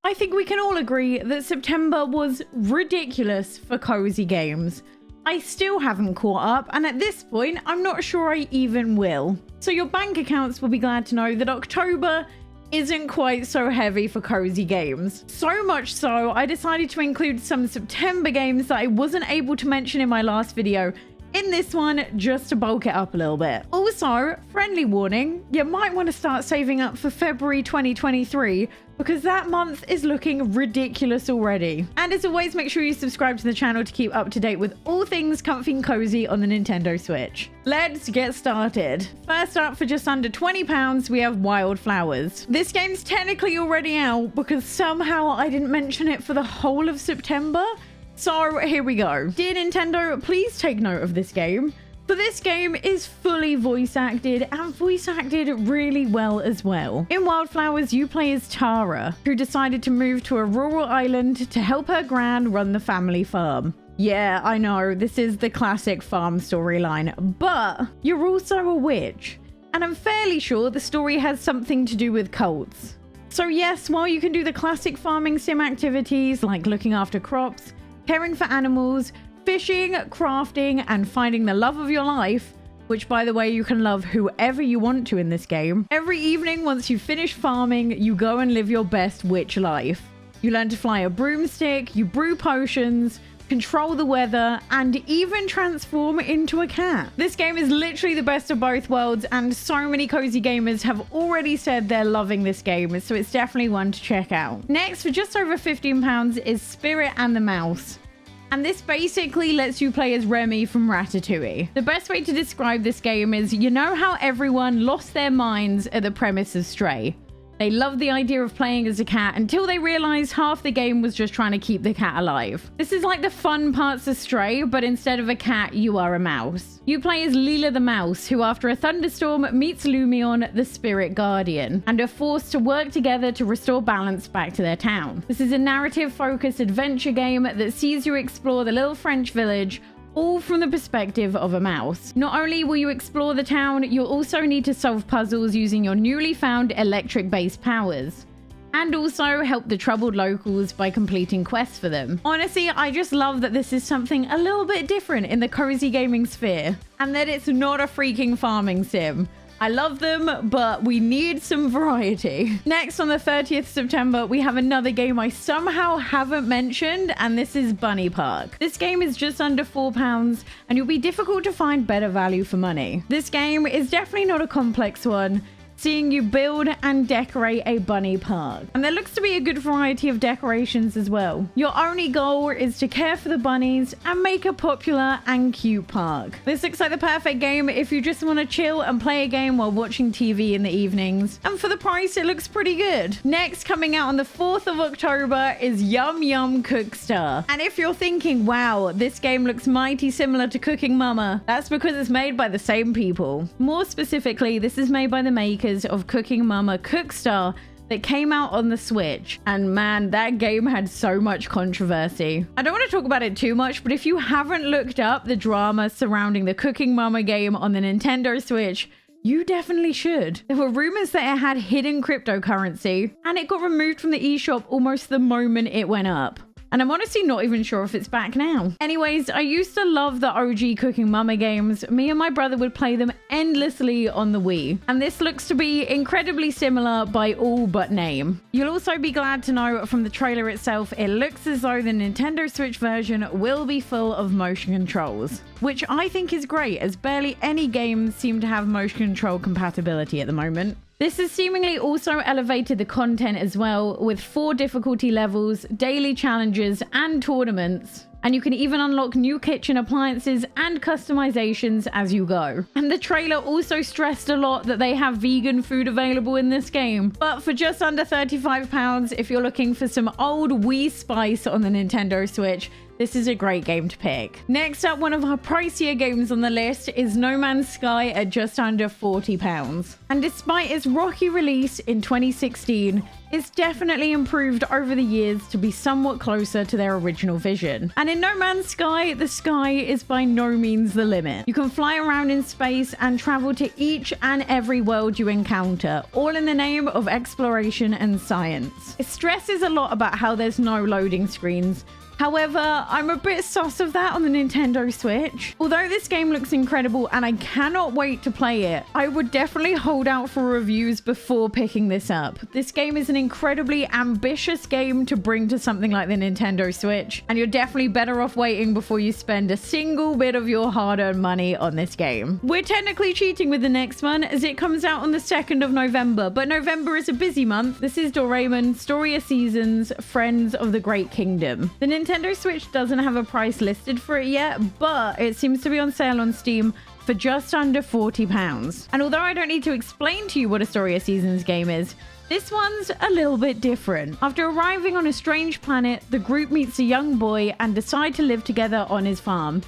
I think we can all agree that September was ridiculous for cozy games. I still haven't caught up, and at this point, I'm not sure I even will. So your bank accounts will be glad to know that October isn't quite so heavy for cozy games. So much so, I decided to include some September games that I wasn't able to mention in my last video in this one, just to bulk it up a little bit. Also, friendly warning, you might want to start saving up for February 2023 because that month is looking ridiculous already. And as always, make sure you subscribe to the channel to keep up to date with all things comfy and cozy on the Nintendo Switch. Let's get started. First up, for just under £20, we have Wylde Flowers. This game's technically already out because somehow I didn't mention it for the whole of September. So here we go. Dear Nintendo, please take note of this game. For this game is fully voice acted and voice acted really well as well. In Wylde Flowers, you play as Tara, who decided to move to a rural island to help her gran run the family farm. Yeah, I know, this is the classic farm storyline, but you're also a witch. And I'm fairly sure the story has something to do with cults. So yes, while you can do the classic farming sim activities like looking after crops, caring for animals, fishing, crafting, and finding the love of your life, which by the way, you can love whoever you want to in this game. Every evening, once you finish farming, you go and live your best witch life. You learn to fly a broomstick, you brew potions, control the weather, and even transform into a cat. This game is literally the best of both worlds, and so many cozy gamers have already said they're loving this game, so it's definitely one to check out. Next, for just over £15, is Spirit and the Mouse. And this basically lets you play as Remy from Ratatouille. The best way to describe this game is, you know how everyone lost their minds at the premise of Stray? They loved the idea of playing as a cat until they realized half the game was just trying to keep the cat alive. This is like the fun parts of Stray, but instead of a cat, you are a mouse. You play as Leela the mouse, who after a thunderstorm meets Lumion, the spirit guardian, and are forced to work together to restore balance back to their town. This is a narrative-focused adventure game that sees you explore the little French village, all from the perspective of a mouse. Not only will you explore the town, you'll also need to solve puzzles using your newly found electric-based powers, and also help the troubled locals by completing quests for them. Honestly, I just love that this is something a little bit different in the cozy gaming sphere, and that it's not a freaking farming sim. I love them, but we need some variety. Next, on the 30th September, we have another game I somehow haven't mentioned, and this is Bunny Park. This game is just under £4, and you'll be difficult to find better value for money. This game is definitely not a complex one, seeing you build and decorate a bunny park. And there looks to be a good variety of decorations as well. Your only goal is to care for the bunnies and make a popular and cute park. This looks like the perfect game if you just want to chill and play a game while watching TV in the evenings. And for the price, it looks pretty good. Next, coming out on the 4th of October is Yum Cookstar. And if you're thinking, wow, this game looks mighty similar to Cooking Mama, that's because it's made by the same people. More specifically, this is made by the makers of Cooking Mama Cookstar that came out on the Switch. And man, that game had so much controversy. I don't want to talk about it too much, but if you haven't looked up the drama surrounding the Cooking Mama game on the Nintendo Switch, you definitely should. There were rumors that it had hidden cryptocurrency, and it got removed from the eShop almost the moment it went up. And I'm honestly not even sure if it's back now. Anyways, I used to love the OG Cooking Mama games. Me and my brother would play them endlessly on the Wii. And this looks to be incredibly similar by all but name. You'll also be glad to know from the trailer itself, it looks as though the Nintendo Switch version will be full of motion controls, which I think is great, as barely any games seem to have motion control compatibility at the moment. This has seemingly also elevated the content as well, with 4 difficulty levels, daily challenges, and tournaments. And you can even unlock new kitchen appliances and customizations as you go. And the trailer also stressed a lot that they have vegan food available in this game. But for just under £35, if you're looking for some old Wii spice on the Nintendo Switch, this is a great game to pick. Next up, one of our pricier games on the list is No Man's Sky at just under £40. And despite its rocky release in 2016, it's definitely improved over the years to be somewhat closer to their original vision. And in No Man's Sky, the sky is by no means the limit. You can fly around in space and travel to each and every world you encounter, all in the name of exploration and science. It stresses a lot about how there's no loading screens. However, I'm a bit sus of that on the Nintendo Switch. Although this game looks incredible and I cannot wait to play it, I would definitely hold out for reviews before picking this up. This game is an incredibly ambitious game to bring to something like the Nintendo Switch, and you're definitely better off waiting before you spend a single bit of your hard-earned money on this game. We're technically cheating with the next one as it comes out on the 2nd of November, but November is a busy month. This is Doraemon, Story of Seasons, Friends of the Great Kingdom. The Nintendo Switch doesn't have a price listed for it yet, but it seems to be on sale on Steam for just under £40. And although I don't need to explain to you what a Story of Seasons game is, this one's a little bit different. After arriving on a strange planet, the group meets a young boy and decide to live together on his farm.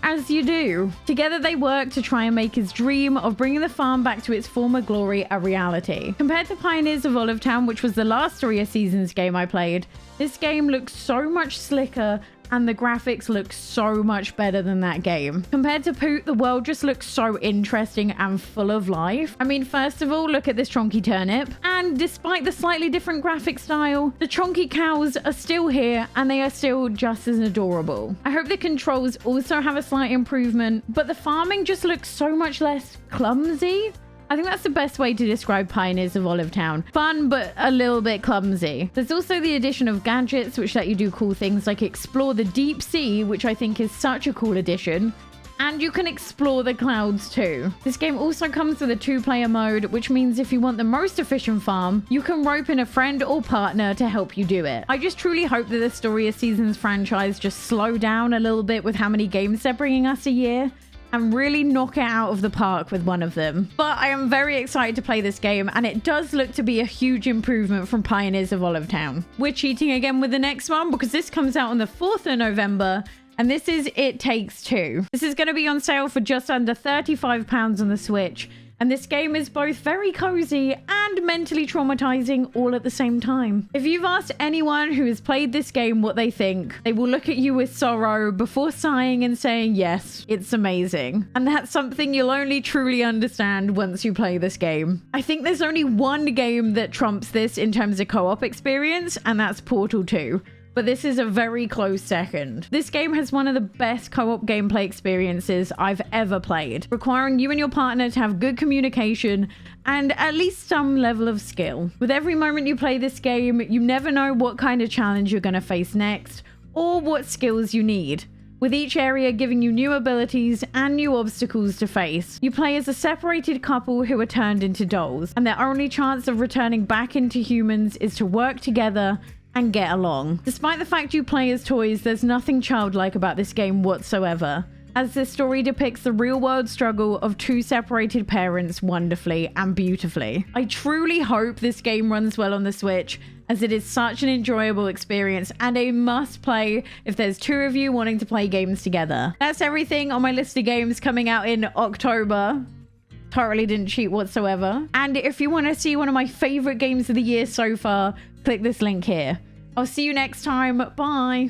As you do. Together they work to try and make his dream of bringing the farm back to its former glory a reality. Compared to Pioneers of Olive Town, which was the last Story of Seasons game I played, this game looks so much slicker and the graphics look so much better than that game. Compared to Poot, the world just looks so interesting and full of life. I mean, first of all, look at this chonky turnip. And despite the slightly different graphic style, the chonky cows are still here and they are still just as adorable. I hope the controls also have a slight improvement, but the farming just looks so much less clumsy. I think that's the best way to describe Pioneers of Olive Town. Fun, but a little bit clumsy. There's also the addition of gadgets, which let you do cool things like explore the deep sea, which I think is such a cool addition. And you can explore the clouds too. This game also comes with a 2-player mode, which means if you want the most efficient farm, you can rope in a friend or partner to help you do it. I just truly hope that the Story of Seasons franchise just slow down a little bit with how many games they're bringing us a year, and really knock it out of the park with one of them. But I am very excited to play this game, and it does look to be a huge improvement from Pioneers of Olive Town. We're cheating again with the next one because this comes out on the 4th of November, and this is It Takes Two. This is going to be on sale for just under £35 on the Switch, and this game is both very cozy and mentally traumatizing all at the same time. If you've asked anyone who has played this game what they think, they will look at you with sorrow before sighing and saying, yes, it's amazing. And that's something you'll only truly understand once you play this game. I think there's only one game that trumps this in terms of co-op experience, and that's Portal 2. But this is a very close second. This game has one of the best co-op gameplay experiences I've ever played, requiring you and your partner to have good communication and at least some level of skill. With every moment you play this game, you never know what kind of challenge you're going to face next or what skills you need, with each area giving you new abilities and new obstacles to face. You play as a separated couple who are turned into dolls, and their only chance of returning back into humans is to work together and get along. Despite the fact you play as toys, there's nothing childlike about this game whatsoever, as this story depicts the real-world struggle of two separated parents wonderfully and beautifully. I truly hope this game runs well on the Switch, as it is such an enjoyable experience and a must-play if there's two of you wanting to play games together. That's everything on my list of games coming out in October. Totally didn't cheat whatsoever. And if you want to see one of my favorite games of the year so far, click this link here. I'll see you next time. Bye.